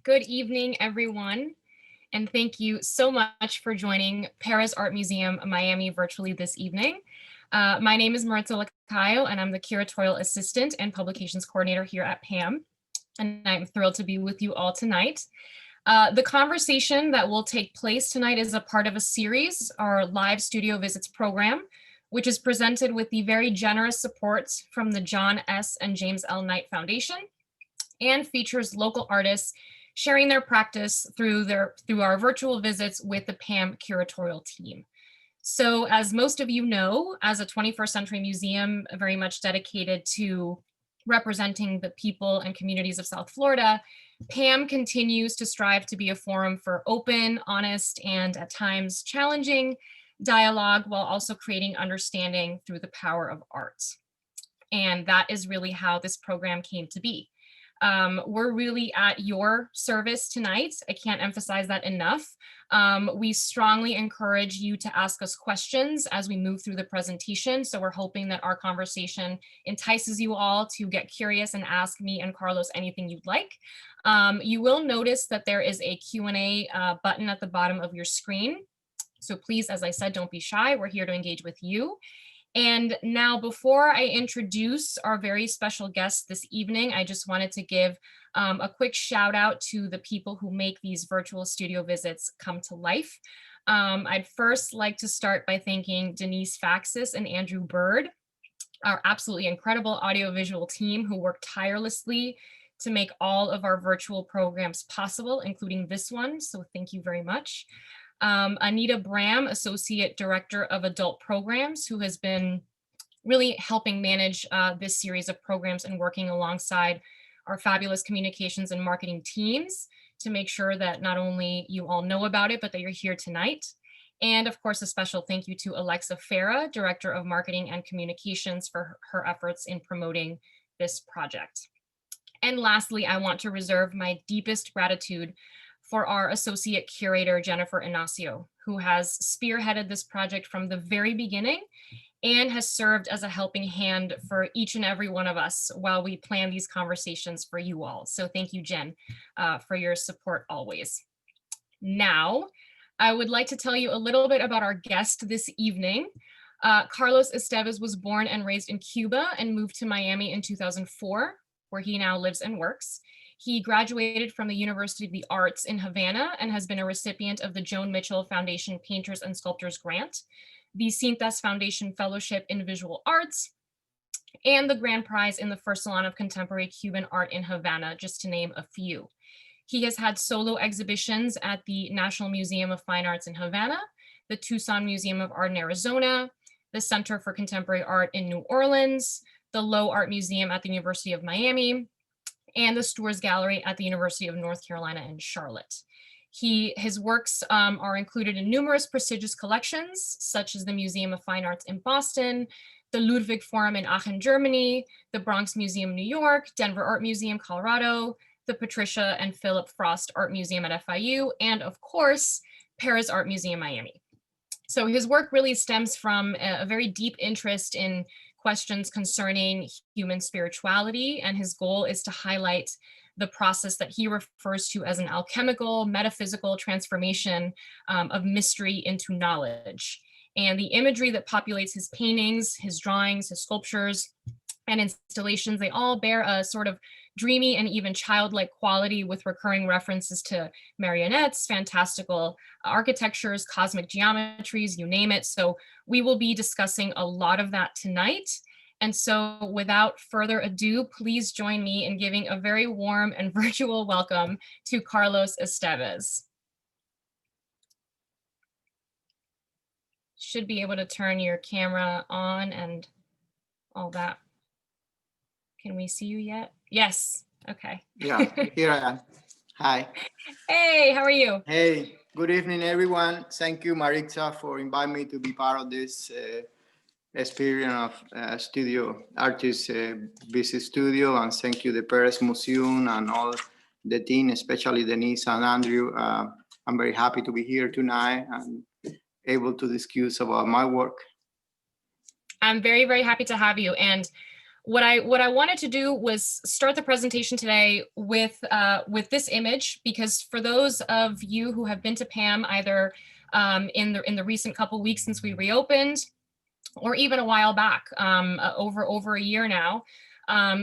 Good evening, everyone, and thank you so much for joining Pérez Art Museum Miami virtually this evening. My name is Maritza Lacayo, and I'm the Curatorial Assistant and Publications Coordinator here at PAMM, and I'm thrilled to be with you all tonight. The conversation that will take place tonight is a part of a series, our live studio visits program, which is presented with the very generous support from the John S. and James L. Knight Foundation and features local artists sharing their practice through our virtual visits with the PAMM curatorial team. So as most of you know, as a 21st century museum very much dedicated to representing the people and communities of South Florida, PAMM continues to strive to be a forum for open, honest, and at times challenging dialogue while also creating understanding through the power of art. And that is really how this program came to be. We're really at your service tonight. I can't emphasize that enough. We strongly encourage you to ask us questions as we move through the presentation. So we're hoping that our conversation entices you all to get curious and ask me and Carlos anything you'd like. You will notice that there is a Q&A button at the bottom of your screen. So please, as I said, don't be shy. We're here to engage with you. And now, before I introduce our very special guest this evening, I just wanted to give a quick shout out to the people who make these virtual studio visits come to life. I'd first like to start by thanking Denise Faxis and Andrew Bird, our absolutely incredible audiovisual team who work tirelessly to make all of our virtual programs possible, including this one. So thank you very much. Anita Bram, Associate Director of Adult Programs, who has been really helping manage this series of programs and working alongside our fabulous communications and marketing teams to make sure that not only you all know about it, but that you're here tonight. And of course, a special thank you to Alexa Farah, Director of Marketing and Communications, for her efforts in promoting this project. And lastly, I want to reserve my deepest gratitude for our associate curator, Jennifer Inacio, who has spearheaded this project from the very beginning and has served as a helping hand for each and every one of us while we plan these conversations for you all. So thank you, Jen, for your support always. Now, I would like to tell you a little bit about our guest this evening. Carlos Estévez was born and raised in Cuba and moved to Miami in 2004, where he now lives and works. He graduated from the University of the Arts in Havana and has been a recipient of the Joan Mitchell Foundation Painters and Sculptors Grant, the Cintas Foundation Fellowship in Visual Arts, and the Grand Prize in the First Salon of Contemporary Cuban Art in Havana, just to name a few. He has had solo exhibitions at the National Museum of Fine Arts in Havana, the Tucson Museum of Art in Arizona, the Center for Contemporary Art in New Orleans, the Lowe Art Museum at the University of Miami, and the Stewars Gallery at the University of North Carolina in Charlotte. His works are included in numerous prestigious collections, such as the Museum of Fine Arts in Boston, the Ludwig Forum in Aachen, Germany, the Bronx Museum, New York, Denver Art Museum, Colorado, the Patricia and Philip Frost Art Museum at FIU, and of course, Pérez Art Museum, Miami. So his work really stems from a very deep interest in questions concerning human spirituality, and his goal is to highlight the process that he refers to as an alchemical, metaphysical transformation of mystery into knowledge. And the imagery that populates his paintings, his drawings, his sculptures, and installations, they all bear a sort of dreamy and even childlike quality with recurring references to marionettes, fantastical architectures, cosmic geometries, you name it. So we will be discussing a lot of that tonight. And so without further ado, please join me in giving a very warm and virtual welcome to Carlos Estévez. Should be able to turn your camera on and all that. Can we see you yet? Yes. Okay. Yeah, here I am. Hi. Hey, how are you? Hey, good evening, everyone. Thank you, Maritza, for inviting me to be part of this experience of studio artist visit studio, and thank you, the Pérez Museum and all the team, especially Denise and Andrew. I'm very happy to be here tonight and able to discuss about my work. I'm very, very happy to have you. And What I wanted to do was start the presentation today with this image, because for those of you who have been to PAMM either in the recent couple weeks since we reopened, or even a while back, over a year now,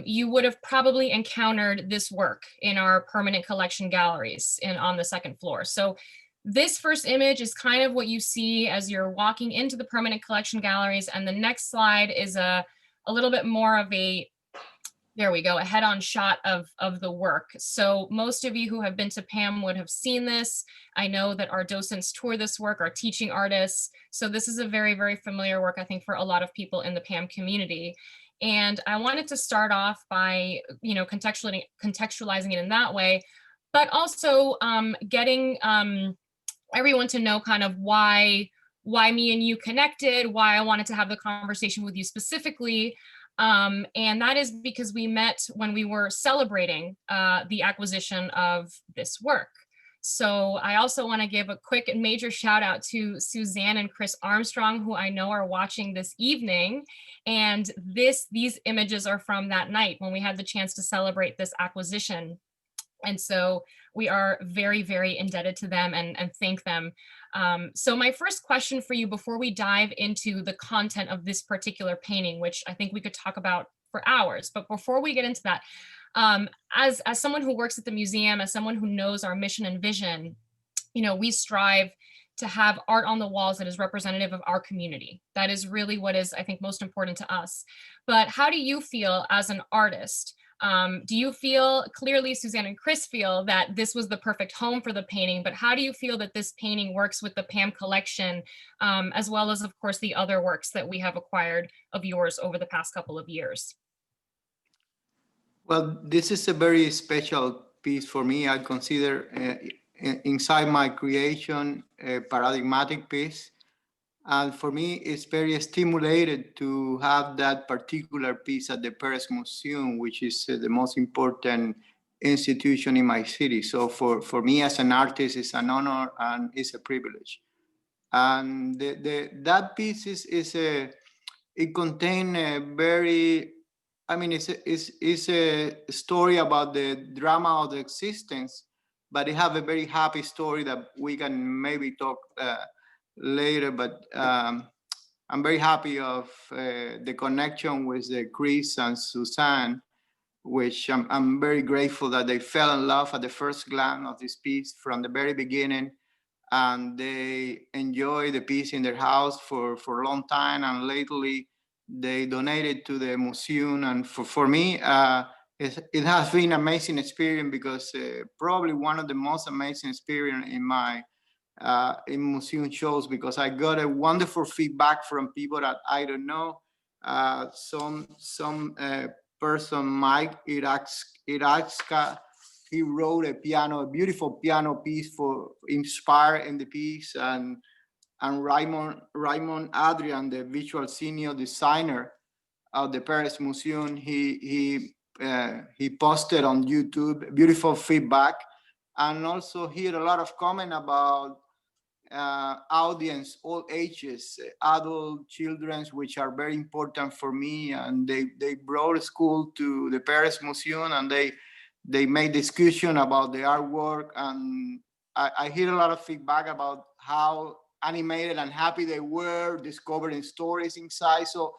you would have probably encountered this work in our permanent collection galleries on the second floor. So this first image is kind of what you see as you're walking into the permanent collection galleries, and the next slide is a little bit more of a, there we go, a head-on shot of the work. So most of you who have been to PAMM would have seen this. I know that our docents tour this work, our teaching artists. So this is a very, very familiar work, I think, for a lot of people in the PAMM community. And I wanted to start off by, contextualizing it in that way, but also getting everyone to know kind of why me and you connected, why I wanted to have the conversation with you specifically. And that is because we met when we were celebrating the acquisition of this work. So I also want to give a quick and major shout out to Suzanne and Chris Armstrong, who I know are watching this evening. And these images are from that night when we had the chance to celebrate this acquisition. And so we are very, very indebted to them and thank them. So my first question for you before we dive into the content of this particular painting, which I think we could talk about for hours, but before we get into that, as someone who works at the museum, as someone who knows our mission and vision, we strive to have art on the walls that is representative of our community. That is really what is, I think, most important to us. But how do you feel as an artist? Do you feel, clearly Suzanne and Chris feel that this was the perfect home for the painting, but how do you feel that this painting works with the PAMM collection, as well as, of course, the other works that we have acquired of yours over the past couple of years? Well, this is a very special piece for me. I consider inside my creation a paradigmatic piece. And for me, it's very stimulated to have that particular piece at the Pérez Museum, which is the most important institution in my city. So for me as an artist, it's an honor and it's a privilege. And that piece it contains a very, I mean, it's a story about the drama of the existence, but it have a very happy story that we can maybe talk later. But I'm very happy of the connection with Chris and Suzanne, which I'm very grateful that they fell in love at the first glance of this piece from the very beginning, and they enjoy the piece in their house for a long time, and lately they donated to the museum. And for me, it has been an amazing experience, because probably one of the most amazing experience in my in museum shows, because I got a wonderful feedback from people that I don't know. Some person, Mike Iratska, he wrote a beautiful piano piece for inspired in the piece, and Raymond Adrian, the visual senior designer of the Paris Museum, he posted on YouTube beautiful feedback, and also hear a lot of comment about audience, all ages, adult, children, which are very important for me. And they brought school to the Paris Museum, and they made discussion about the artwork. And I hear a lot of feedback about how animated and happy they were discovering stories inside. So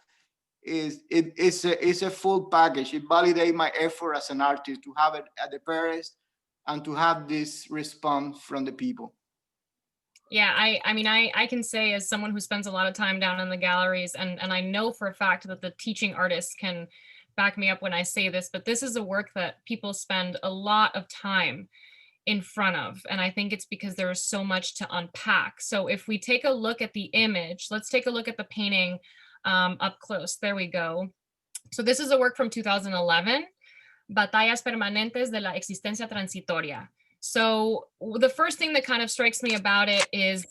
it's a full package. It validates my effort as an artist to have it at the Paris and to have this response from the people. Yeah, I mean, I can say, as someone who spends a lot of time down in the galleries, and I know for a fact that the teaching artists can back me up when I say this, but this is a work that people spend a lot of time in front of. And I think it's because there is so much to unpack. So if we take a look at the image, let's take a look at the painting up close. There we go. So this is a work from 2011, Batallas Permanentes de la Existencia Transitoria. So the first thing that kind of strikes me about it is,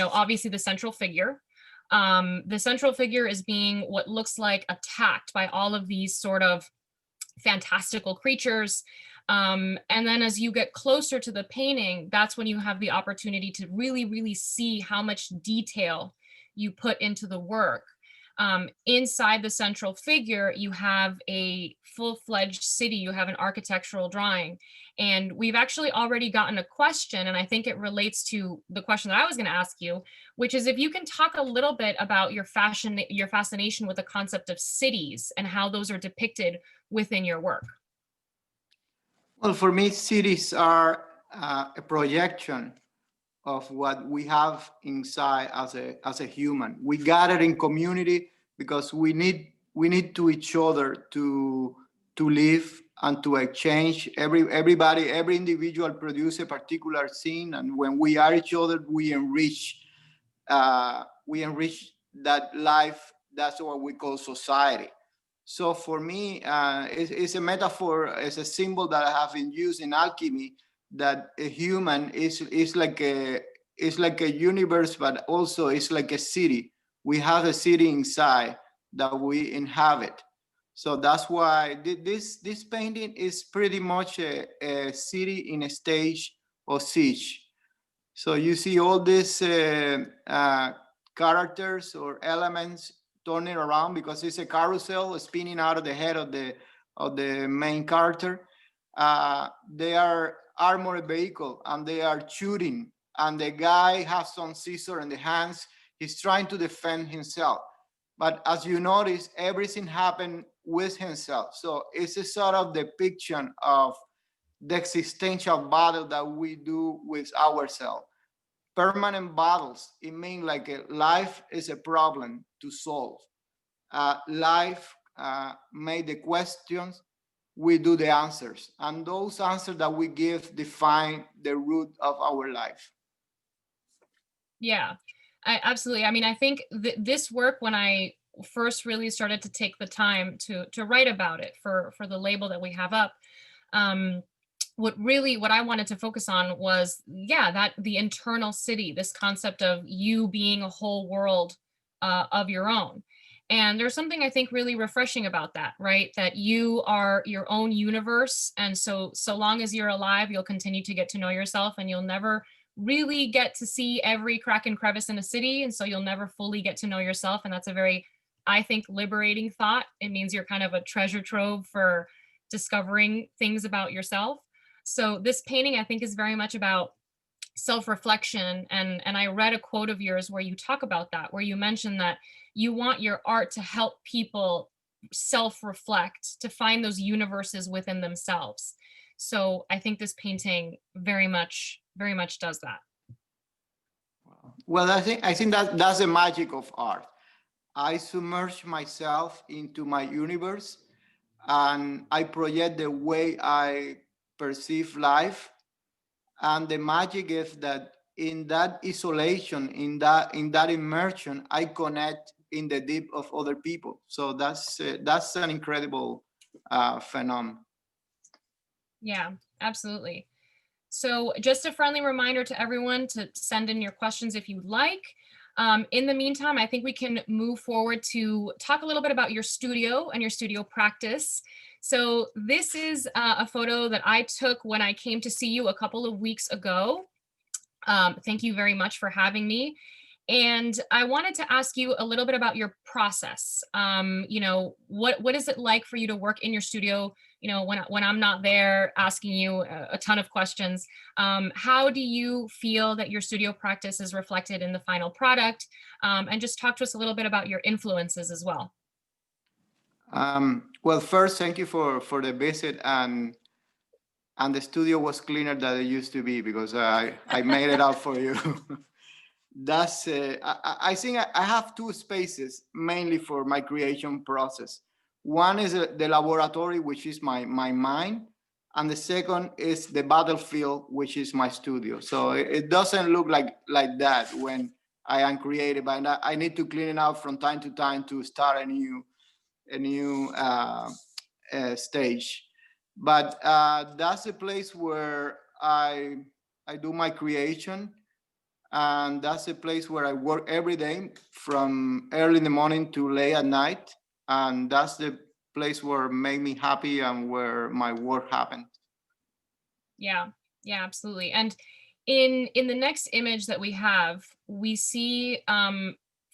obviously the central figure. The central figure is being what looks like attacked by all of these sort of fantastical creatures. And then as you get closer to the painting, that's when you have the opportunity to really, really see how much detail you put into the work. Inside the central figure, you have a full-fledged city, you have an architectural drawing. And we've actually already gotten a question, and I think it relates to the question that I was going to ask you, which is if you can talk a little bit about your fascination with the concept of cities and how those are depicted within your work. Well, for me, cities are a projection of what we have inside as a human. We gather in community because we need to each other to live and to exchange. Every individual produce a particular scene, and when we are each other, we enrich that life. That's what we call society. So for me, it's a metaphor, it's a symbol that I have been used in alchemy, that a human is like a universe, but also it's like a city. We have a city inside that we inhabit. So that's why this painting is pretty much a city in a stage of siege. So you see all these characters or elements turning around because it's a carousel spinning out of the head of the main character. They are armored vehicle and they are shooting, and the guy has some scissor in the hands. He's trying to defend himself, but as you notice, everything happened with himself. So it's a sort of depiction of the existential battle that we do with ourselves. Permanent battles, it means like life is a problem to solve. Life made the questions, we do the answers, and those answers that we give define the root of our life. Yeah, absolutely. I mean, I think this work, when I first really started to take the time to write about it for the label that we have up, what I wanted to focus on was, yeah, that the internal city, this concept of you being a whole world of your own. And there's something I think really refreshing about that, right? That you are your own universe. And so long as you're alive, you'll continue to get to know yourself, and you'll never really get to see every crack and crevice in a city. And so you'll never fully get to know yourself. And that's a very, I think, liberating thought. It means you're kind of a treasure trove for discovering things about yourself. So this painting, I think, is very much about self-reflection. And I read a quote of yours where you talk about that, where you mention that you want your art to help people self-reflect, to find those universes within themselves. So I think this painting very much does that. Well, I think that that's the magic of art. I submerge myself into my universe, and I project the way I perceive life. And the magic is that in that isolation, in that immersion, I connect in the deep of other people. So that's an incredible phenomenon. Yeah, absolutely. So just a friendly reminder to everyone to send in your questions if you'd like. In the meantime, I think we can move forward to talk a little bit about your studio and your studio practice. So this is a photo that I took when I came to see you a couple of weeks ago. Thank you very much for having me. And I wanted to ask you a little bit about your process. What is it like for you to work in your studio? When I'm not there asking you a ton of questions, how do you feel that your studio practice is reflected in the final product? And just talk to us a little bit about your influences as well. Well, first, thank you for the visit, and the studio was cleaner than it used to be because I made it out for you. That's I think I have two spaces mainly for my creation process. One is the laboratory, which is my mind, and the second is the battlefield, which is my studio. So it doesn't look like that when I am creative, and I need to clean it out from time to time to start a new stage. But that's a place where I do my creation, and that's a place where I work every day from early in the morning to late at night, and that's the place where make me happy and where my work happens. Yeah, yeah, absolutely. And in the next image that we have, we see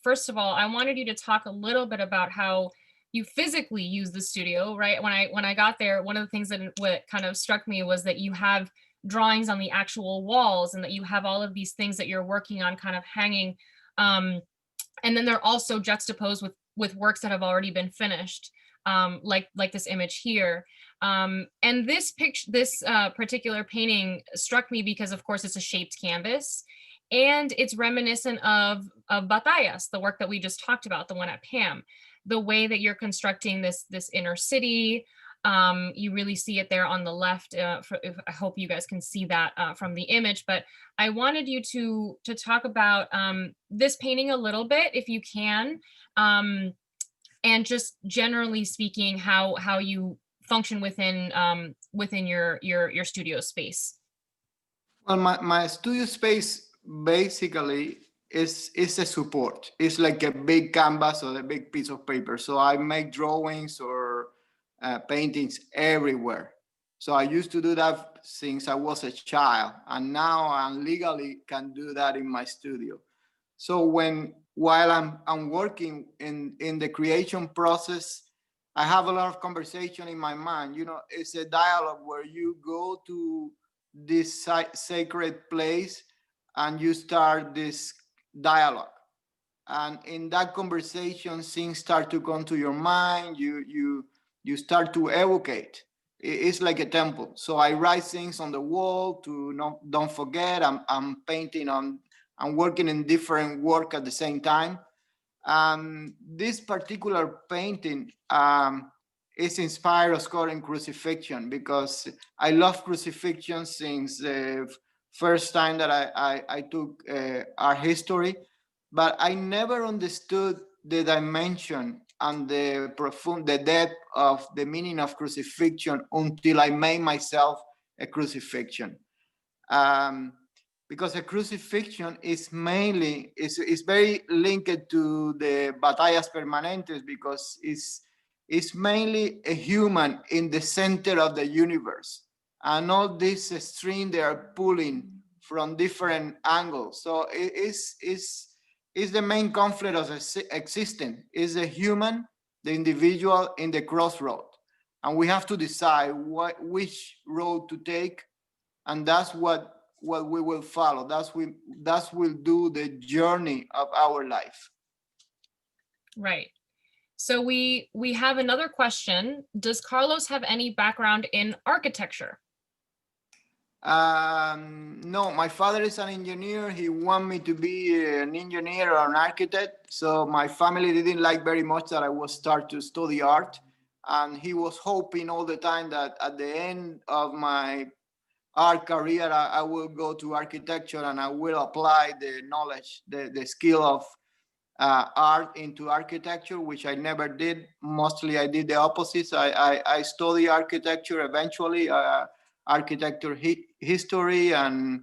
first of all, I wanted you to talk a little bit about how you physically use the studio, right? When I got there, one of the things that what kind of struck me was that you have drawings on the actual walls and that you have all of these things that you're working on kind of hanging. And then they're also juxtaposed with works that have already been finished, like this image here. And this picture, this particular painting struck me because, of course, it's a shaped canvas, and it's reminiscent of Batallas, the work that we just talked about, the one at PAMM. The way that you're constructing this inner city, you really see it there on the left. I hope you guys can see that from the image, but I wanted you to talk about this painting a little bit, if you can, and just generally speaking, how you function within your studio space. Well, my studio space basically is a support. It's like a big canvas or a big piece of paper. So I make drawings or paintings everywhere. So I used to do that since I was a child, and now I legally can do that in my studio. So while I'm working in the creation process, I have a lot of conversation in my mind. You know, it's a dialogue where you go to this sacred place and you start this dialogue, and in that conversation things start to come to your mind. You start to evocate. It's like a temple. So I write things on the wall to don't forget. I'm painting on, I'm working in different work at the same time. This particular painting is inspired, of course, in crucifixion, because I love crucifixion since the first time that I took art history, but I never understood the dimension and the depth of the meaning of crucifixion until I made myself a crucifixion. Because a crucifixion is mainly is very linked to the batallas permanentes, because it's mainly a human in the center of the universe, and all this string they are pulling from different angles. So it is the main conflict of existence is the human, the individual in the crossroad, and we have to decide which road to take, and that's what we will follow. That's will do the journey of our life. Right. So we have another question. Does Carlos have any background in architecture? No, my father is an engineer. He wanted me to be an engineer or an architect. So my family didn't like very much that I was start to study art. And he was hoping all the time that at the end of my art career, I will go to architecture and I will apply the knowledge, the skill of art into architecture, which I never did. Mostly I did the opposite. I studied architecture eventually, architecture history, and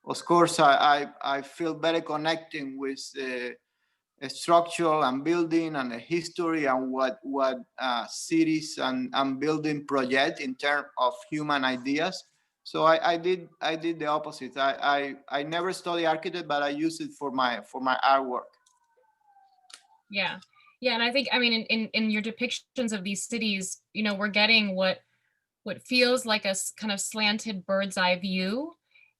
of course I feel better connecting with structural and building and the history and what cities and building project in terms of human ideas. So I did the opposite. I never studied architect, but I use it for my artwork. Yeah. Yeah. And I think, I mean, in your depictions of these cities, you know, we're getting what feels like a kind of slanted bird's eye view.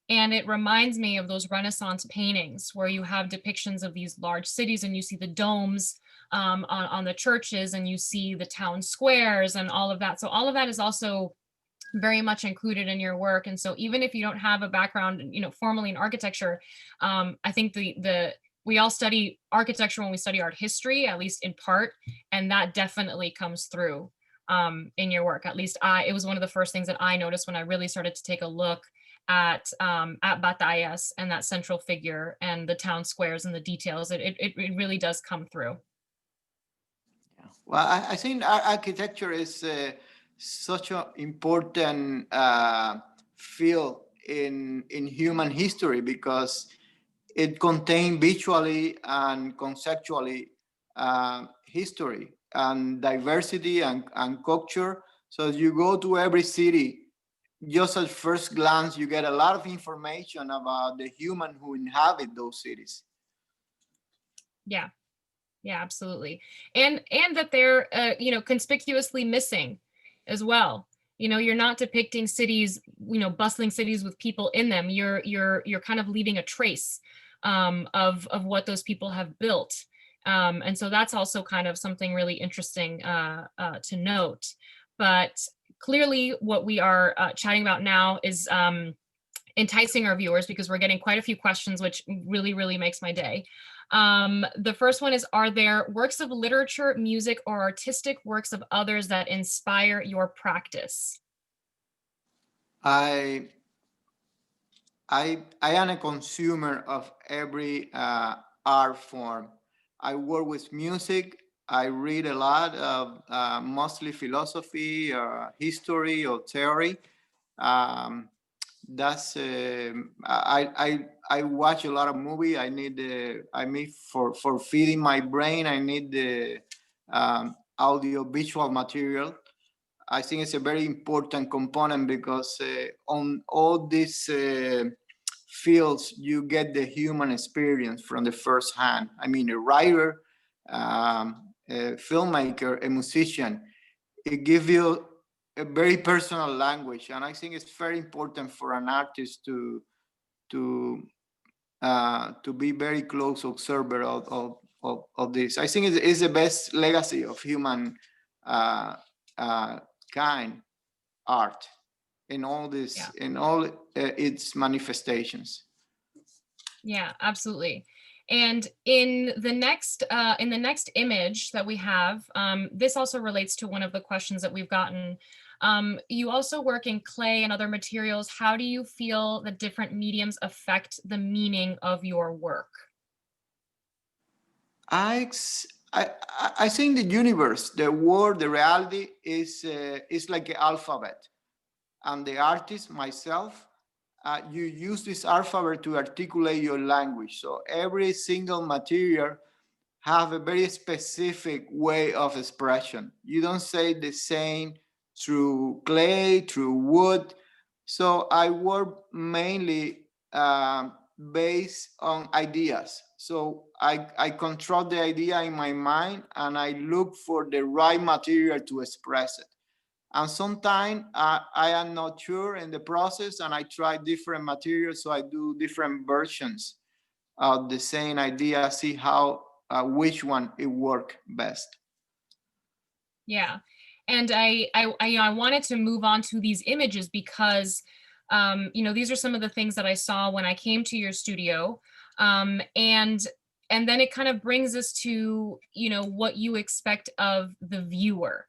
And it reminds me of those Renaissance paintings where you have depictions of these large cities and you see the domes on the churches, and you see the town squares and all of that. So all of that is also very much included in your work. And so even if you don't have a background, you know, formally in architecture, I think we all study architecture when we study art history, at least in part, and that definitely comes through in your work. At least it was one of the first things that I noticed when I really started to take a look at Batallas and that central figure and the town squares and the details. It really does come through. Yeah. Well, I think architecture is such an important field in human history, because it contains visually and conceptually history and diversity and culture. So as you go to every city, just at first glance, you get a lot of information about the human who inhabit those cities. Yeah. Yeah, absolutely. And that they're you know, conspicuously missing as well. You know, you're not depicting cities, you know, bustling cities with people in them. You're kind of leaving a trace of what those people have built. And so that's also kind of something really interesting to note. But clearly, what we are chatting about now is enticing our viewers, because we're getting quite a few questions, which really, really makes my day. The first one is, are there works of literature, music, or artistic works of others that inspire your practice? I I am a consumer of every art form. I work with music. I read a lot of mostly philosophy, history, or theory. Um, that's I watch a lot of movie. I need I mean for feeding my brain. I need the audio visual material. I think it's a very important component because on all these fields, you get the human experience from the first hand. I mean, a writer, a filmmaker, a musician, it gives you a very personal language. And I think it's very important for an artist to to be very close observer of this. I think it's the best legacy of human uh, uh, kind art in all this Yeah. in all its manifestations. Yeah, absolutely. And in the next image that we have, this also relates to one of the questions that we've gotten. You also work in clay and other materials. How do you feel that different mediums affect the meaning of your work? I I, I think the universe, the world, the reality is like an alphabet, and the artist myself, you use this alphabet to articulate your language. So every single material have a very specific way of expression. You don't say the same through clay, through wood. So I work mainly based on ideas. So I control the idea in my mind and I look for the right material to express it. And sometimes I am not sure in the process and I try different materials. So I do different versions of the same idea, see how which one it work best. Yeah. And I wanted to move on to these images because, you know, these are some of the things that I saw when I came to your studio. And then it kind of brings us to, you know, what you expect of the viewer.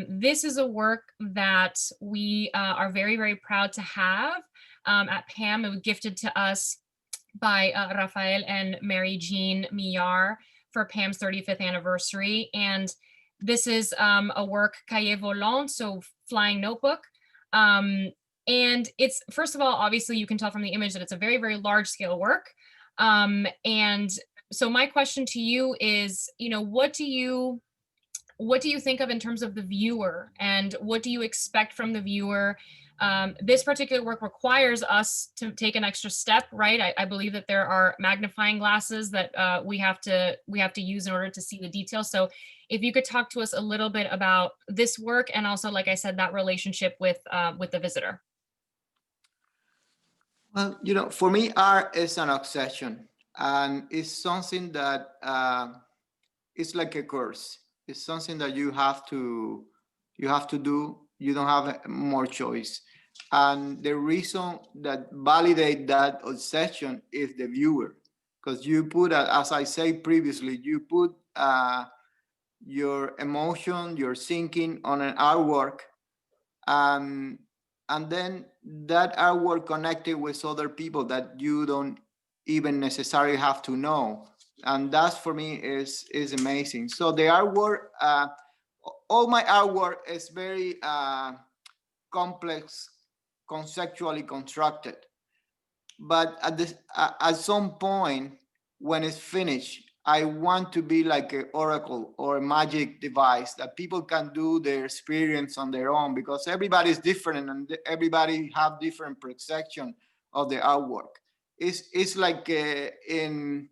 This is a work that we are very, very proud to have at PAMM. It was gifted to us by Rafael and Mary Jean Millar for PAM's 35th anniversary. And this is a work, Cahier Volant, so flying notebook. And it's, first of all, obviously you can tell from the image that it's a very, very large scale work. And so my question to you is, you know, what do you think of in terms of the viewer, and what do you expect from the viewer? This particular work requires us to take an extra step, right? I believe that there are magnifying glasses that we have to use in order to see the details. So if you could talk to us a little bit about this work, and also, like I said, that relationship with the visitor. Well, you know, for me, art is an obsession, and it's something that it's like a course. It's something that you have to do. You don't have more choice. And the reason that validate that obsession is the viewer, because you put, as I said previously, you put your emotion, your thinking on an artwork, and then that artwork connected with other people that you don't even necessarily have to know, and that's for me is amazing. So the artwork, all my artwork is very complex, conceptually constructed, but at some point when it's finished, I want to be like an oracle or a magic device that people can do their experience on their own, because everybody's different and everybody have different perception of the artwork. It's like in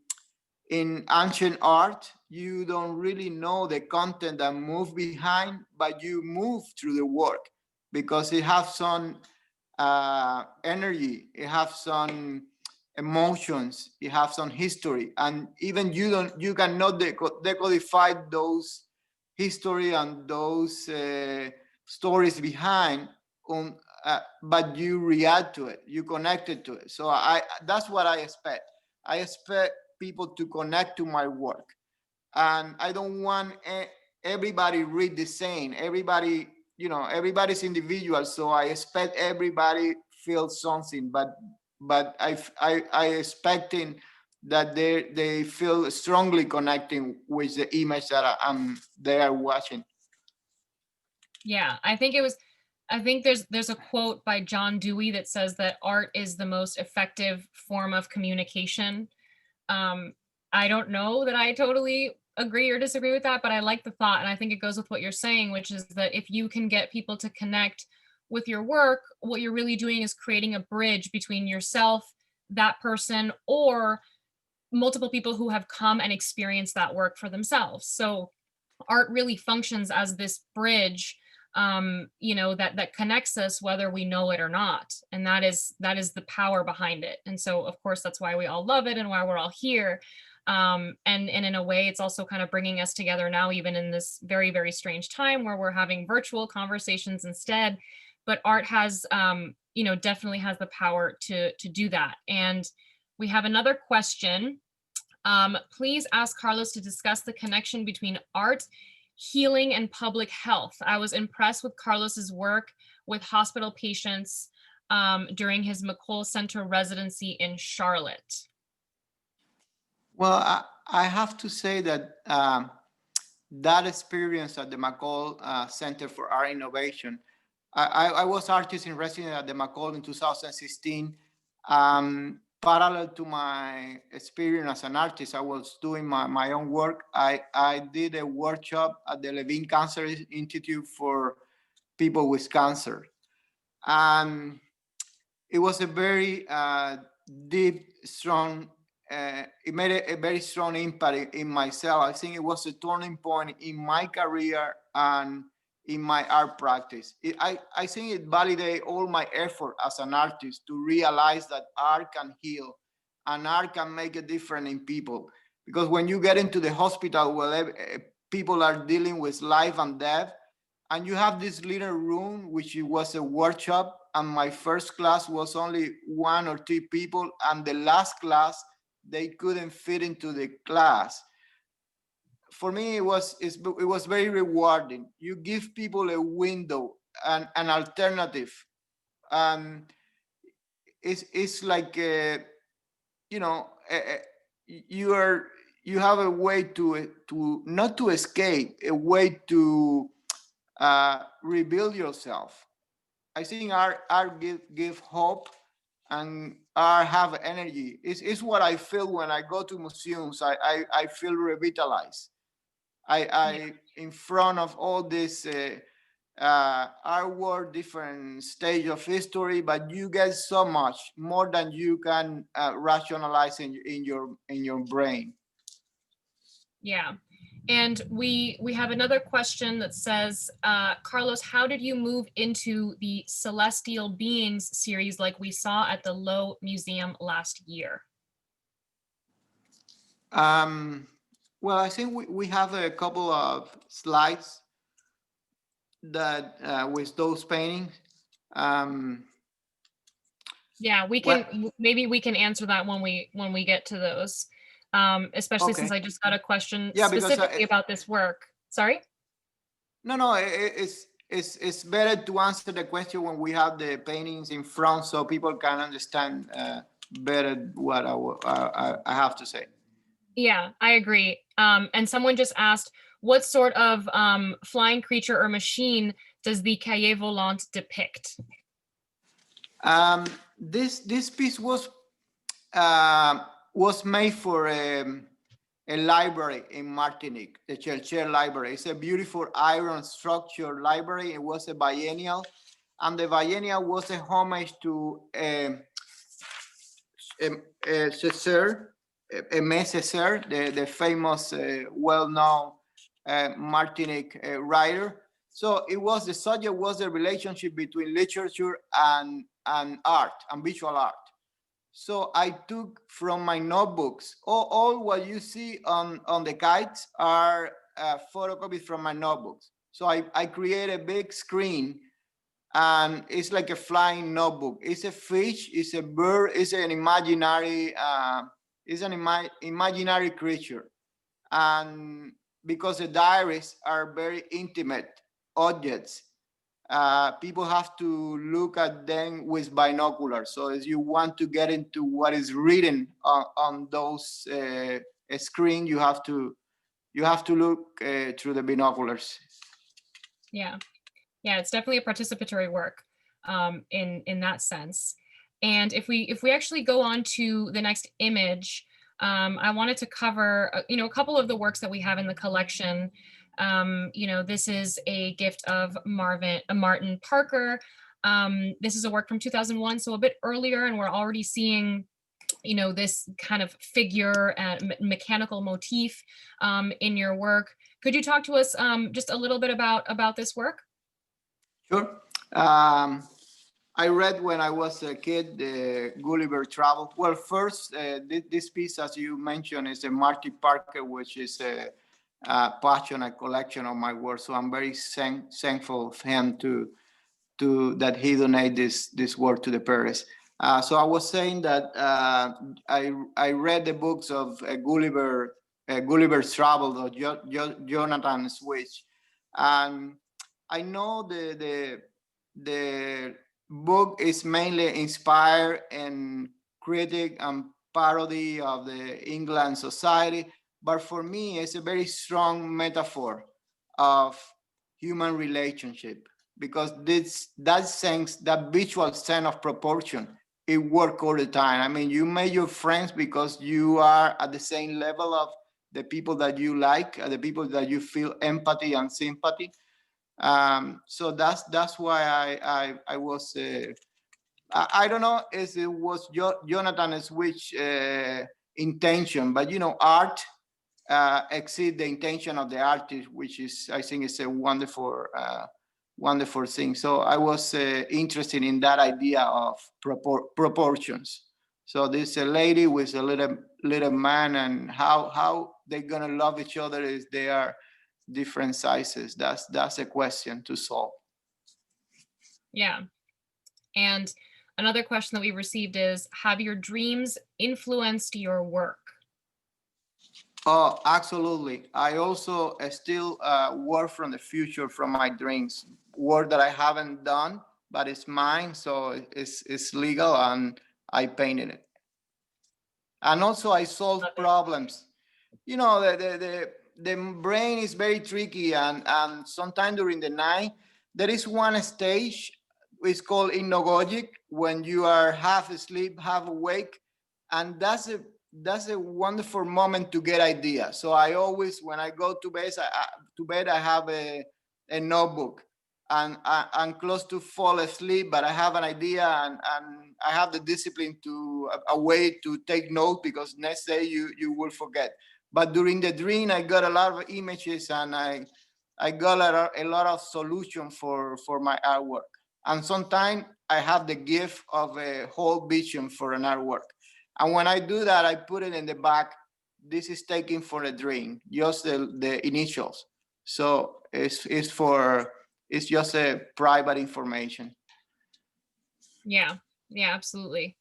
in ancient art, you don't really know the content that move behind, but you move through the work because it has some energy, it has some emotions, it has some history, and even you cannot decodify those history and those stories behind on, but you react to it, you connected to it. So that's what I expect. I expect people to connect to my work, and I don't want everybody read the same. Everybody, everybody's individual, so I expect everybody feel something, but I expecting that they feel strongly connecting with the image that they are watching. Yeah, I think there's a quote by John Dewey that says that art is the most effective form of communication. I don't know that I totally agree or disagree with that, but I like the thought, and I think it goes with what you're saying, which is that if you can get people to connect with your work, what you're really doing is creating a bridge between yourself, that person, or multiple people who have come and experienced that work for themselves. So art really functions as this bridge, that connects us whether we know it or not, and that is the power behind it. And so of course that's why we all love it and why we're all here. And in a way it's also kind of bringing us together now, even in this very, very strange time where we're having virtual conversations instead. But art has definitely has the power to do that. And we have another question. Please ask Carlos to discuss the connection between art, healing, and public health. I was impressed with Carlos's work with hospital patients during his McColl Center residency in Charlotte. Well, I have to say that that experience at the McColl Center for Art Innovation, I was artist in residence at the McColl in 2016. Parallel to my experience as an artist, I was doing my own work. I did a workshop at the Levine Cancer Institute for people with cancer. And it was a very deep, strong, it made a very strong impact in myself. I think it was a turning point in my career and in my art practice. I think it validated all my effort as an artist to realize that art can heal and art can make a difference in people. Because when you get into the hospital where people are dealing with life and death, and you have this little room, which was a workshop, and my first class was only 1 or 2 people, and the last class, they couldn't fit into the class. For me, it was very rewarding. You give people a window, an alternative. It's like, you have a way to not to escape, a way to rebuild yourself. I think art give hope, and art have energy. It's what I feel when I go to museums. I feel revitalized. I in front of all this artwork, different stage of history, but you get so much more than you can rationalize in your brain. Yeah. And we have another question that says, Carlos, how did you move into the Celestial Beings series like we saw at the Lowe Museum last year? Well, I think we have a couple of slides that with those paintings. Yeah, maybe we can answer that when we get to those. Especially Okay. Since I just got a question Yeah, because specifically about this work. Sorry? No, it's better to answer the question when we have the paintings in front, so people can understand better what I have to say. Yeah, I agree. And someone just asked, what sort of flying creature or machine does the Cahiers Volante depict? This piece was made for a library in Martinique, the Chercher Library. It's a beautiful iron structure library. It was a biennial, and the biennial was a homage to Cesar, Messer, the famous, well-known Martinique writer. So the subject was the relationship between literature and art and visual art. So I took from my notebooks, all what you see on the kites are photocopies from my notebooks. So I create a big screen, and it's like a flying notebook. It's a fish, it's a bird, it's an imaginary imaginary creature. And because the diaries are very intimate objects, people have to look at them with binoculars. So if you want to get into what is written on those screen, you have to look through the binoculars. Yeah, yeah, it's definitely a participatory work in that sense. And if we actually go on to the next image, I wanted to cover a couple of the works that we have in the collection. This is a gift of Martin Parker. This is a work from 2001, so a bit earlier, and we're already seeing this kind of figure and mechanical motif in your work. Could you talk to us just a little bit about this work? Sure. I read when I was a kid the Gulliver Travel. Well, first, this piece, as you mentioned, is a Marty Parker, which is a passionate collection of my work. So I'm very thankful of him to that he donated this work to the Paris. So I was saying that I read the books of Gulliver's Travel of Jonathan Swift, and I know the book is mainly inspired in critic and parody of the England society, but for me, it's a very strong metaphor of human relationship, because that visual sense of proportion, it works all the time. I mean, you make your friends because you are at the same level of the people that you like, the people that you feel empathy and sympathy. So that's why I was I don't know if it was Jonathan Swift's intention, but art exceed the intention of the artist, which is, I think, is a wonderful thing. So I was interested in that idea of proportions. So this a lady with a little man, and how they're gonna love each other if they are different sizes. That's a question to solve. Yeah. And another question that we received is, have your dreams influenced your work? Oh, absolutely. I also still work from the future, from my dreams, work that I haven't done, but it's mine, so it's legal, and I painted it. And also I solve problems. The brain is very tricky, and sometimes during the night, there is one stage, it's called hypnagogic, when you are half asleep, half awake, and that's a wonderful moment to get ideas. So I always, when I go to bed, I have a notebook, and I'm close to fall asleep, but I have an idea, and I have the discipline to a way to take note, because next day you will forget. But during the dream, I got a lot of images, and I got a lot of solutions for my artwork. And sometimes I have the gift of a whole vision for an artwork. And when I do that, I put it in the back. This is taken for a dream, just the initials. So it's just a private information. Yeah, absolutely.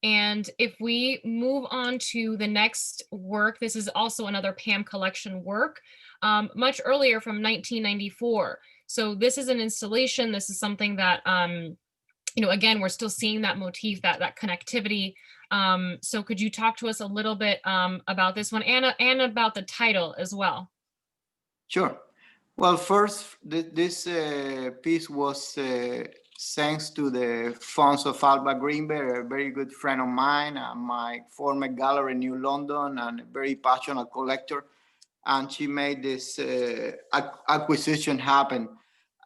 And if we move on to the next work, this is also another PAMM collection work, much earlier, from 1994. So this is an installation. This is something that, again, we're still seeing that motif, that connectivity. So could you talk to us a little bit about this one, and about the title as well? Sure. Well, first, this piece was thanks to the funds of Alba Greenberg, a very good friend of mine, and my former gallery in New London, and a very passionate collector. And she made this acquisition happen.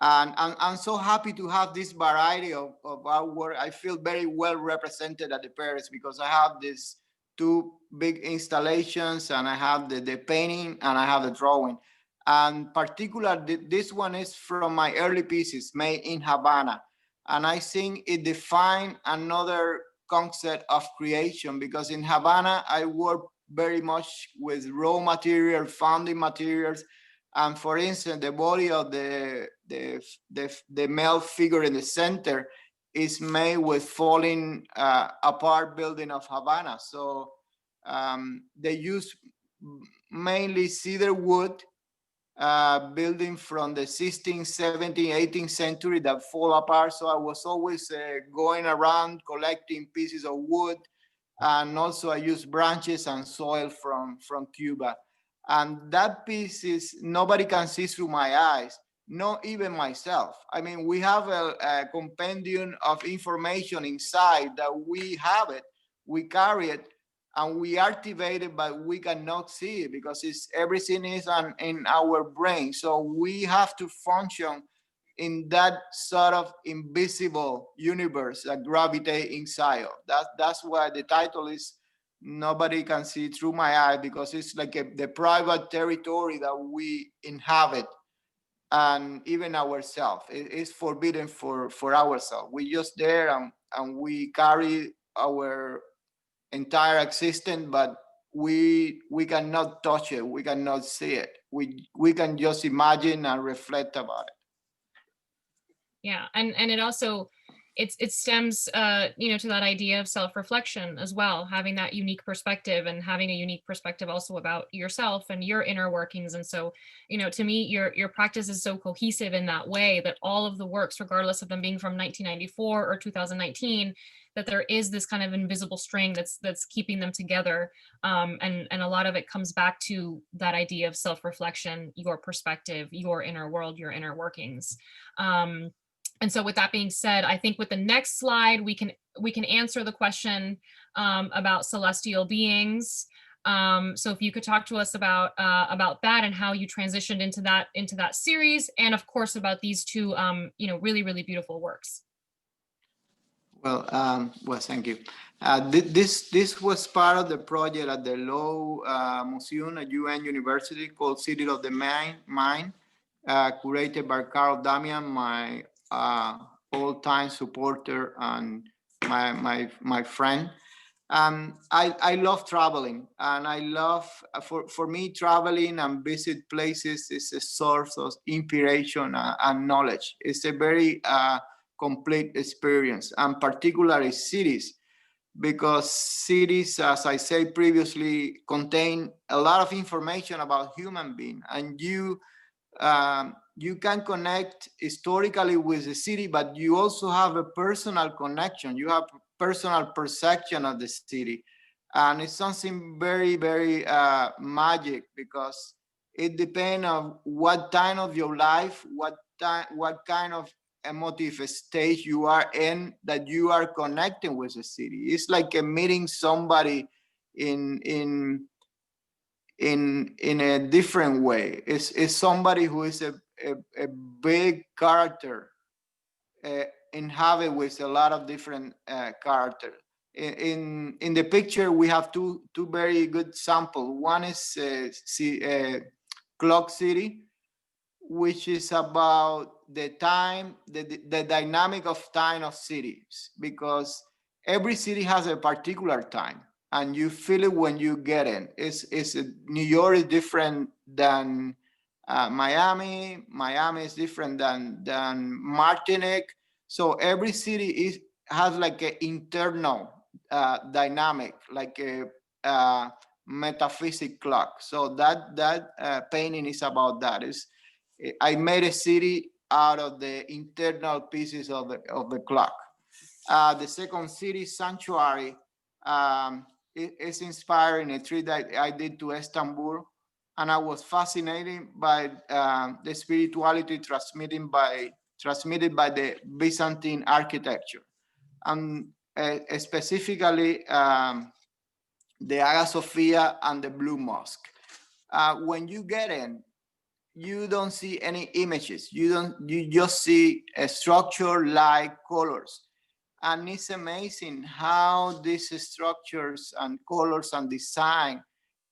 And I'm so happy to have this variety of artwork. I feel very well represented at the Paris, because I have this two big installations, and I have the painting and I have the drawing. And particular, this one is from my early pieces made in Havana. And I think it defined another concept of creation, because in Havana, I work very much with raw material, founding materials. And for instance, the body of the male figure in the center is made with falling apart building of Havana. So they use mainly cedar wood, building from the 16th, 17th, 18th century that fall apart. So I was always going around collecting pieces of wood, and also I use branches and soil from Cuba. And that piece is, nobody can see through my eyes, not even myself. I mean, we have a compendium of information inside that we have it, we carry it, and we activate it, but we cannot see it because everything is in our brain. So we have to function in that sort of invisible universe that gravitate inside of. That's why the title is Nobody Can See Through My Eye, because it's like the private territory that we inhabit, and even ourselves. It's forbidden for ourselves. We just there, and we carry our entire existence, but we cannot touch it, we cannot see it. We can just imagine and reflect about it. Yeah, and it also it stems to that idea of self-reflection as well, having that unique perspective, and having a unique perspective also about yourself and your inner workings. And so, to me, your practice is so cohesive in that way, that all of the works, regardless of them being from 1994 or 2019, that there is this kind of invisible string that's keeping them together. And a lot of it comes back to that idea of self-reflection, your perspective, your inner world, your inner workings. And so with that being said, I think with the next slide, we can answer the question about celestial beings. So if you could talk to us about that, and how you transitioned into that series, and of course about these two really, really beautiful works. Well, thank you. This was part of the project at the Low Museum at UN University called City of the Mind, curated by Carl Damian, my all-time supporter and my friend. I love traveling, and I love, for me, traveling and visit places is a source of inspiration and knowledge. It's a very complete experience, and particularly cities, because cities, as I said previously, contain a lot of information about human being, and you can connect historically with the city, but you also have a personal connection. You have personal perception of the city, and it's something very, very magic, because it depends on what time of your life, what kind of emotive stage you are in, that you are connecting with the city. It's like meeting somebody in a different way. It's somebody who is a big character, inhabit with a lot of different characters. In the picture, we have two very good samples. One is Clock City, which is about the time, the dynamic of time of cities, because every city has a particular time, and you feel it when you get in. New York is different than Miami. Miami is different than Martinique. So every city has like an internal dynamic, like a metaphysic clock. So that painting is about that. I made a city out of the internal pieces of the clock. The second city, Sanctuary, is inspiring a trip that I did to Istanbul, and I was fascinated by the spirituality transmitted by the Byzantine architecture, and specifically the Hagia Sophia and the Blue Mosque. When you get in, you don't see any images. You just see a structure, light, colors. And it's amazing how these structures and colors and design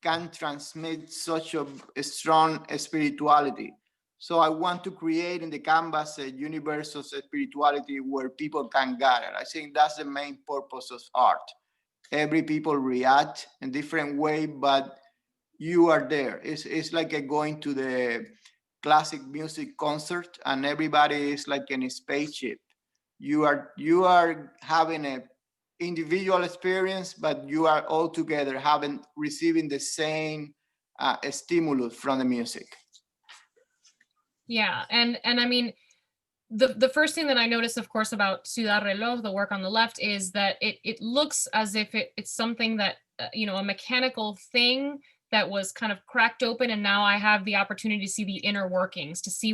can transmit such a strong spirituality. So I want to create in the canvas a universe of spirituality where people can gather. I think that's the main purpose of art. Every people react in different way, but you are there. It's like a going to the classic music concert and everybody is like in a spaceship. You are having a individual experience, but you are all together having receiving the same stimulus from the music. Yeah, and I mean, the first thing that I noticed, of course, about Ciudad Reloj, the work on the left, is that it looks as if it's something that, you know, a mechanical thing that was kind of cracked open, and now I have the opportunity to see the inner workings, to see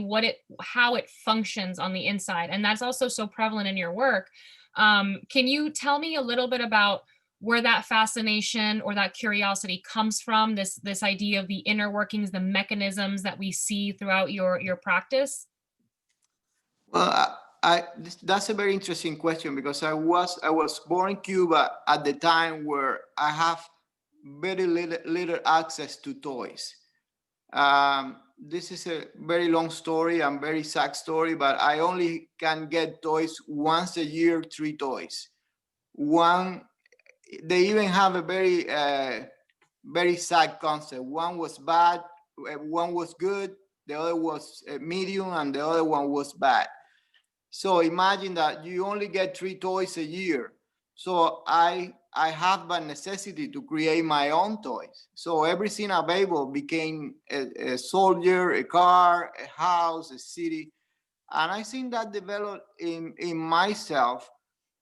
how it functions on the inside. And that's also so prevalent in your work. Can you tell me a little bit about where that fascination or that curiosity comes from, this idea of the inner workings, the mechanisms that we see throughout your practice? Well, that's a very interesting question because I was born in Cuba at the time where I have very little access to toys. This is a very long story and very sad story, but I only can get toys once a year, 3 toys. One, they even have a very sad concept. One was bad, one was good, the other was medium, and the other one was bad. So imagine that you only get 3 toys a year. So I have a necessity to create my own toys. So everything available became a soldier, a car, a house, a city. And I think that developed in myself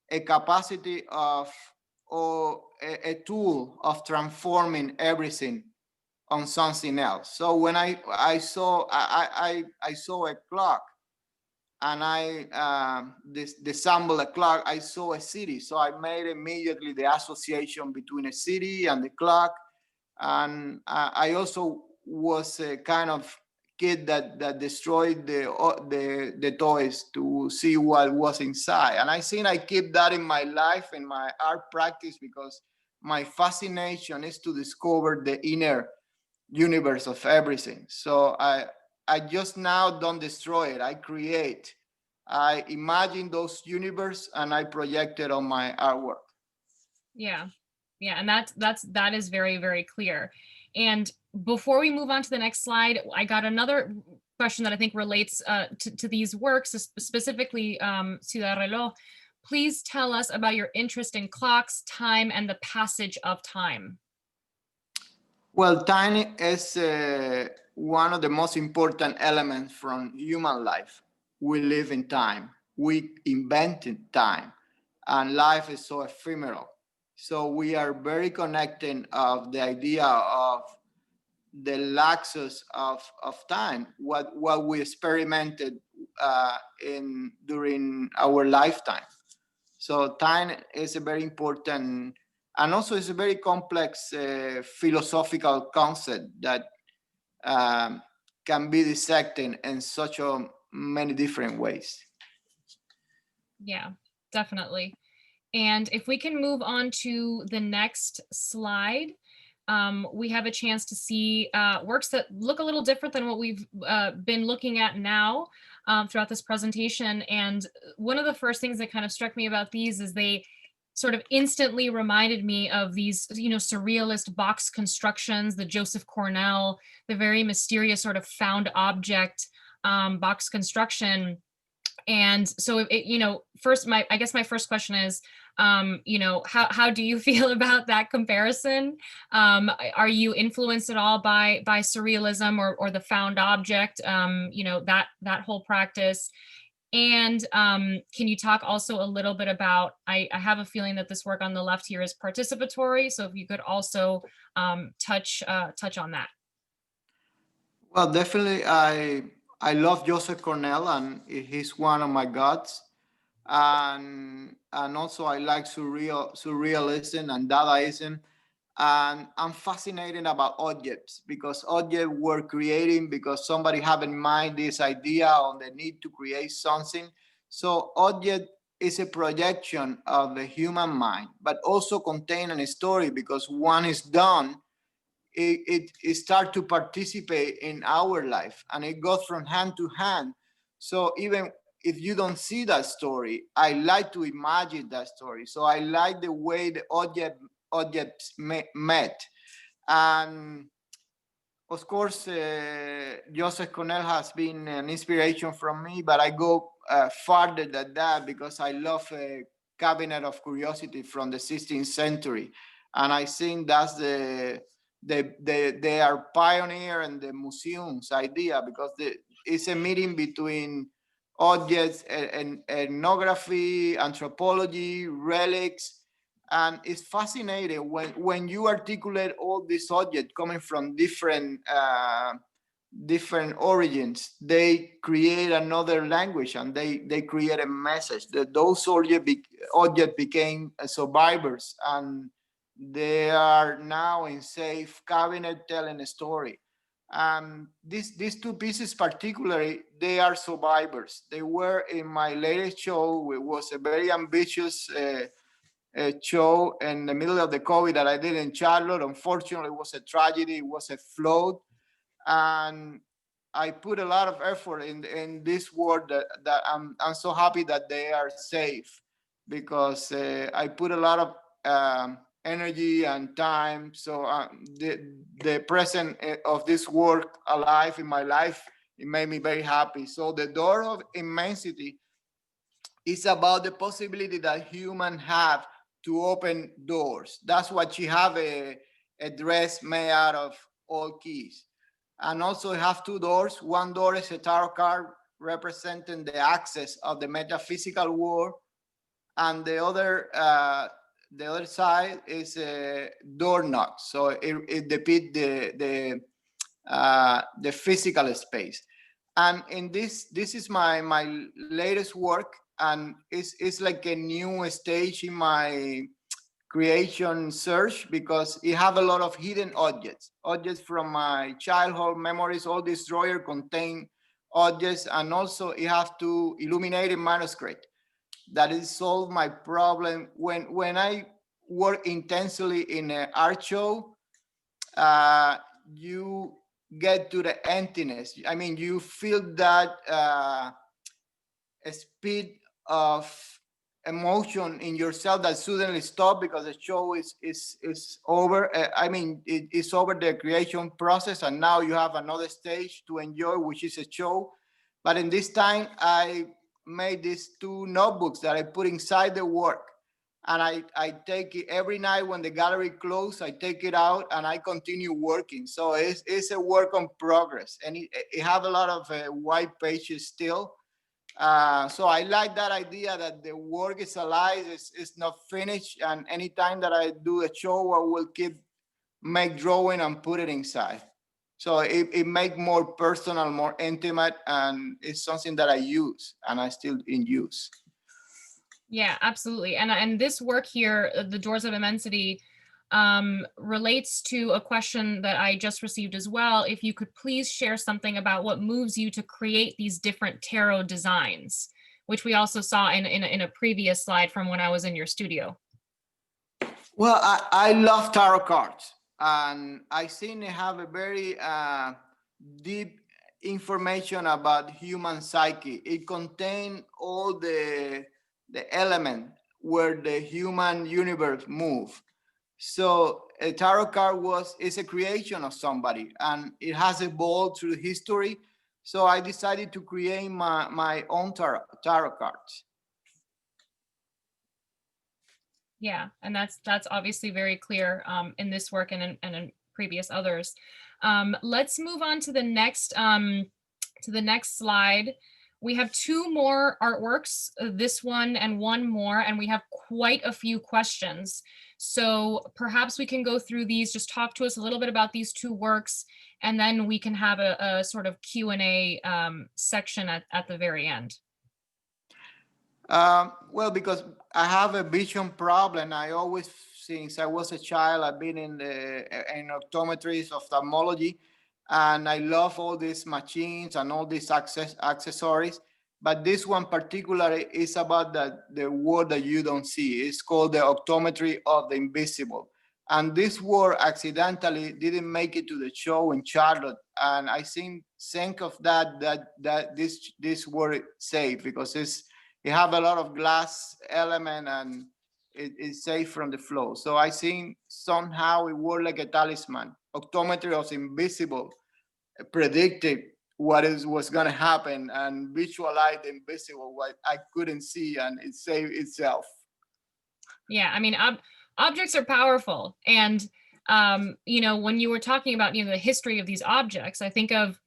a capacity of, or a tool of transforming everything on something else. So when I saw I saw a clock and I disassembled a clock, I saw a city. So I made immediately the association between a city and the clock. And I also was a kind of kid that destroyed the toys to see what was inside. And I think I keep that in my life, in my art practice, because my fascination is to discover the inner universe of everything. So I just now don't destroy it. I create. I imagine those universe and I project it on my artwork. Yeah. Yeah, and that is very, very clear. And before we move on to the next slide, I got another question that I think relates to these works, specifically Ciudad Reloj. Please tell us about your interest in clocks, time, and the passage of time. Well, time is one of the most important elements from human life. We live in time. We invented time, and life is so ephemeral. So we are very connected of the idea of the lapses of time, what we experimented during our lifetime. So time is a very important, and also it's a very complex philosophical concept that can be dissected in such many different ways. Yeah, definitely. And if we can move on to the next slide, we have a chance to see works that look a little different than what we've been looking at now throughout this presentation. And one of the first things that kind of struck me about these is they sort of instantly reminded me of these, you know, surrealist box constructions, the Joseph Cornell, the very mysterious sort of found object box construction. And so you know, first, I guess my first question is, you know, how do you feel about that comparison? Are you influenced at all by surrealism or the found object, you know, that whole practice? And can you talk also a little bit about, I have a feeling that this work on the left here is participatory, so if you could also touch on that. Well, definitely, I love Joseph Cornell, and he's one of my gods. And also I like surrealism and Dadaism. And I'm fascinated about objects because objects were creating because somebody had in mind this idea on the need to create something. So object is a projection of the human mind, but also contain a story, because one is done, it starts to participate in our life, and it goes from hand to hand. So even if you don't see that story, I like to imagine that story. So I like the way the objects met. And of course, Joseph Cornell has been an inspiration from me, but I go farther than that, because I love Cabinet of Curiosity from the 16th century. And I think that's they are pioneer in the museum's idea, because it's a meeting between objects and ethnography, anthropology, relics. And it's fascinating when you articulate all these objects coming from different origins. They create another language, and they create a message that those objects became survivors, and they are now in safe cabinet telling a story. These two pieces particularly, they are survivors. They were in my latest show. It was a very ambitious show in the middle of the COVID that I did in Charlotte. Unfortunately, it was a tragedy. It was a flood, and I put a lot of effort in this work that I'm so happy that they are safe, because I put a lot of energy and time. So the presence of this work alive in my life, it made me very happy. So the Door of Immensity is about the possibility that humans have to open doors. That's what she have a dress made out of all keys. And also have two doors. One door is a tarot card representing the access of the metaphysical world, and the other side is a door knock. So it depicts the physical space. And in this is my latest work, and it's like a new stage in my creation search, because it have a lot of hidden objects from my childhood memories. All this drawer contain objects, and also it have to illuminated manuscript that is solve my problem when I work intensely in an art show. You get to the emptiness. I mean, you feel that speed of emotion in yourself that suddenly stop, because the show is over. I mean, it's over the creation process, and now you have another stage to enjoy, which is a show. But in this time, I made these two notebooks that I put inside the work, and I take it every night when the gallery closes. I take it out and I continue working. So it's a work on progress, and it have a lot of white pages still. So I like that idea that the work is alive, it's not finished, and anytime that I do a show, I will make drawing and put it inside. So it make more personal, more intimate, and it's something that I use and I still in use. Yeah, absolutely. And this work here, the Doors of Immensity, relates to a question that I just received as well. If you could please share something about what moves you to create these different tarot designs, which we also saw in a previous slide from when I was in your studio. Well, I love tarot cards, and I think they have a very deep information about human psyche. It contains all the element where the human universe move. So a tarot card is a creation of somebody, and it has evolved through history. So I decided to create my own tarot cards. Yeah, and that's obviously very clear in this work and in previous others. Let's move on to the next slide. We have two more artworks, this one and one more, and we have quite a few questions. So perhaps we can go through these, just talk to us a little bit about these two works, and then we can have a sort of Q&A section at the very end. Well, because I have a vision problem. I always, since I was a child, I've been in optometry, ophthalmology, and I love all these machines and all these accessories. but this one particularly is about the world that you don't see. It's called the Optometry of the Invisible. And this word accidentally didn't make it to the show in Charlotte. And I think of that this word safe, because it have a lot of glass element, and it's safe from the flow. So I think somehow it worked like a talisman. Optometry of the Invisible predicted was going to happen and visualize the invisible, what I couldn't see, and it saved itself. Yeah, I mean, objects are powerful. And, when you were talking about, the history of these objects, I think of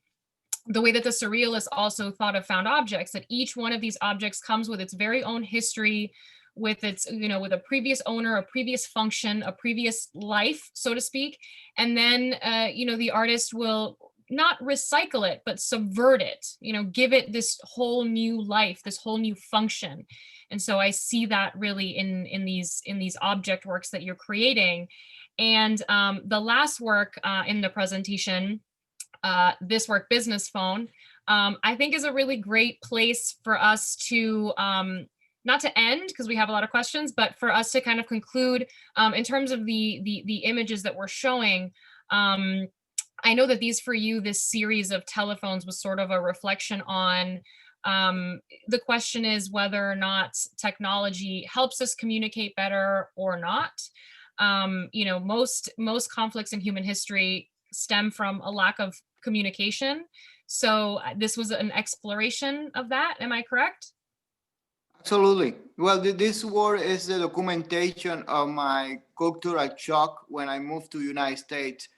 the way that the surrealists also thought of found objects, that each one of these objects comes with its very own history, with its, with a previous owner, a previous function, a previous life, so to speak. And then, the artist will not recycle it, but subvert it, give it this whole new life, this whole new function. And so I see that really in these object works that you're creating. And the last work in the presentation, this work, Business Phone, I think is a really great place for us to not to end, because we have a lot of questions, but for us to kind of conclude in terms of the images that we're showing. I know that these, for you, this series of telephones was sort of a reflection on the question is whether or not technology helps us communicate better or not. Most conflicts in human history stem from a lack of communication. So this was an exploration of that. Am I correct? Absolutely. Well, this work is the documentation of my cultural shock when I moved to the United States.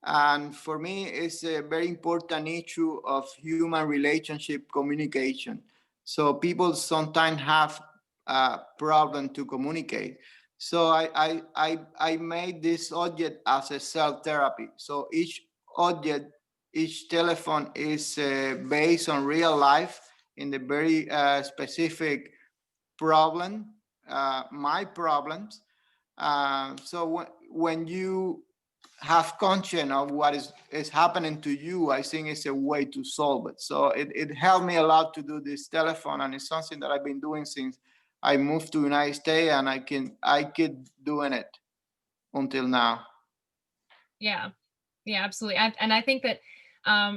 And for me, it's a very important issue of human relationship communication. So people sometimes have a problem to communicate. So I made this object as a self-therapy. So each object, each telephone is based on real life in the very specific problem, my problems. So when you have conscience of what is happening to you, I think it's a way to solve it. So it helped me a lot to do this telephone, and it's something that I've been doing since I moved to the United States, and I keep doing it until now. Yeah, absolutely. And I think that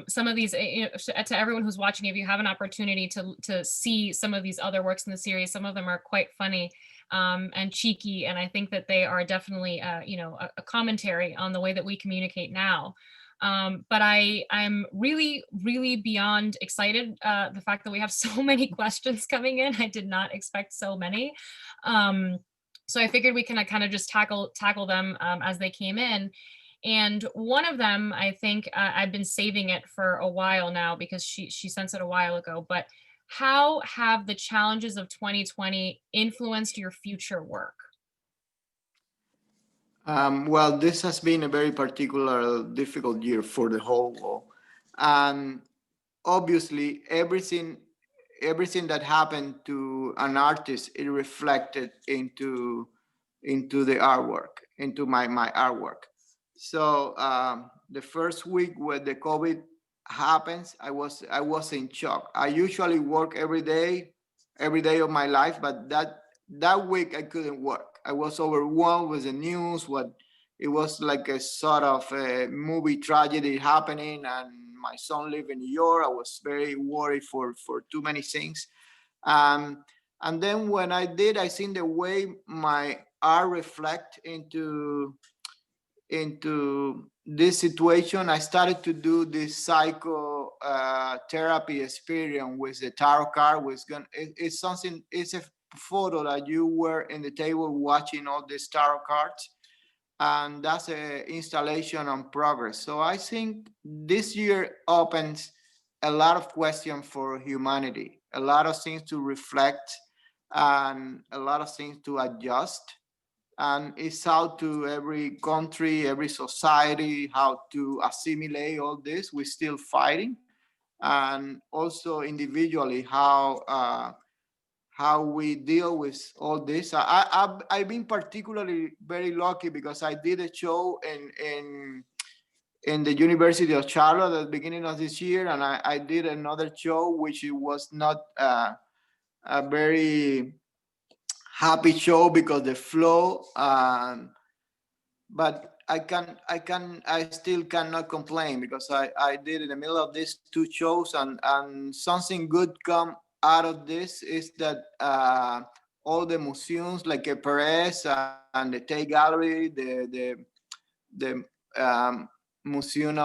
some of these, to everyone who's watching, if you have an opportunity to see some of these other works in the series, some of them are quite funny and cheeky, and I think that they are definitely, a commentary on the way that we communicate now. But I'm really, really beyond excited. The fact that we have so many questions coming in, I did not expect so many. So I figured we can kind of just tackle them as they came in. And one of them, I think I've been saving it for a while now because she sent it a while ago, but how have the challenges of 2020 influenced your future work? Well, this has been a very particular, difficult year for the whole world. And obviously, everything that happened to an artist, it reflected into the artwork, into my artwork. So the first week when the COVID happens, I was in shock. I usually work every day of my life, but that week I couldn't work. I was overwhelmed with the news. It was like a sort of a movie tragedy happening, and my son lived in New York. I was very worried for too many things. And then when I did, I seen the way my art reflect into this situation. I started to do this psycho therapy experience with the tarot card. It's something. It's a photo that you were in the table watching all these tarot cards, and that's an installation on progress. So I think this year opens a lot of questions for humanity, a lot of things to reflect, and a lot of things to adjust. And it's out to every country, every society, how to assimilate all this. We're still fighting, and also individually how we deal with all this. I've been particularly very lucky because I did a show in the University of Charlotte at the beginning of this year, and I did another show, which it was not a very happy show because the flow, but I still cannot complain because I did in the middle of these two shows, and something good come out of this is that all the museums like Perez and the Tate Gallery, the Museum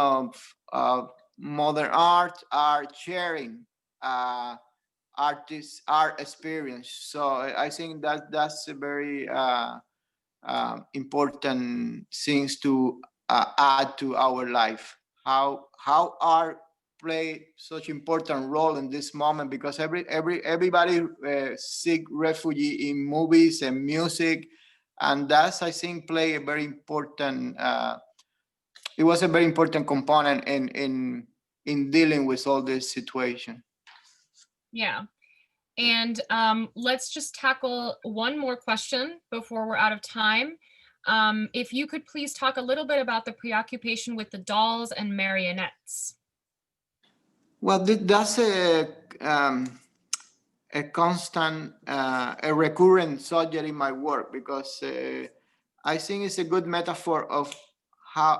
of Modern Art are sharing artists' art experience. So I think that that's a very important things to add to our life. How art play such important role in this moment, because everybody seek refuge in movies and music, and that's, I think, play a very important. It was a very important component in dealing with all this situation. Yeah. And let's just tackle one more question before we're out of time. If you could please talk a little bit about the preoccupation with the dolls and marionettes. Well, that's a constant, a recurrent subject in my work, because I think it's a good metaphor of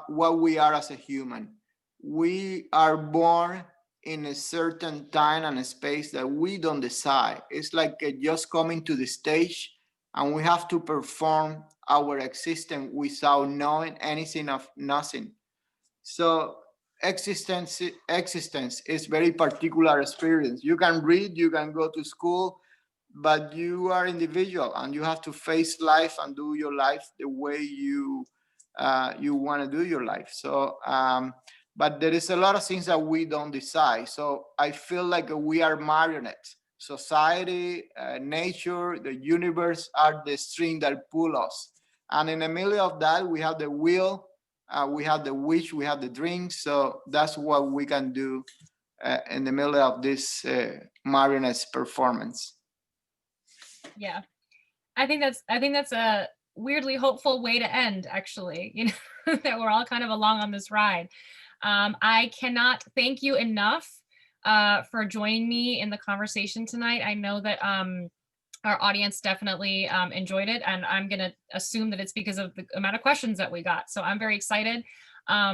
what we are as a human. We are born in a certain time and a space that we don't decide. It's like just coming to the stage, and we have to perform our existence without knowing anything of nothing. So existence is very particular experience. You can read, you can go to school, but you are individual and you have to face life and do your life the way you want to do your life. So but there is a lot of things that we don't decide. So I feel like we are marionettes. Society, nature, the universe are the string that pull us, and in the middle of that we have the wheel, we have the wish, we have the dream. So that's what we can do in the middle of this marionettes performance. Yeah, I think that's a weirdly hopeful way to end, actually, you know, that we're all kind of along on this ride. I cannot thank you enough for joining me in the conversation tonight. I know that our audience definitely enjoyed it, and I'm going to assume that it's because of the amount of questions that we got. So I'm very excited.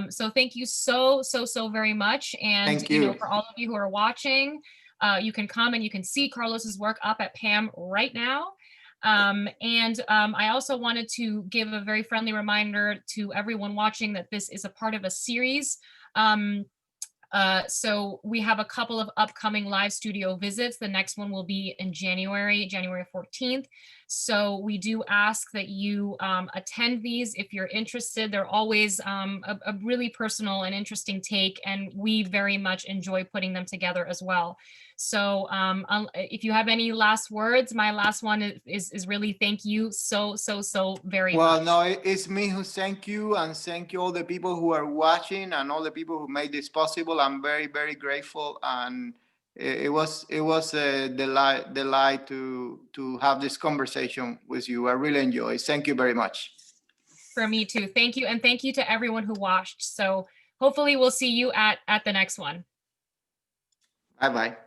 So thank you so very much. And Thank you. For all of you who are watching, you can come and you can see Carlos's work up at PAMM right now. I also wanted to give a very friendly reminder to everyone watching that this is a part of a series. So we have a couple of upcoming live studio visits. The next one will be in January 14th. So we do ask that you attend these if you're interested. They're always a really personal and interesting take, and we very much enjoy putting them together as well. So if you have any last words, my last one is really thank you so very much. Well, no, it's me who thank you, and thank you all the people who are watching and all the people who made this possible. I'm very grateful, and it was a delight to have this conversation with you. I really enjoy. Thank you very much. For me too. Thank you, and thank you to everyone who watched. So hopefully we'll see you at the next one. Bye-bye.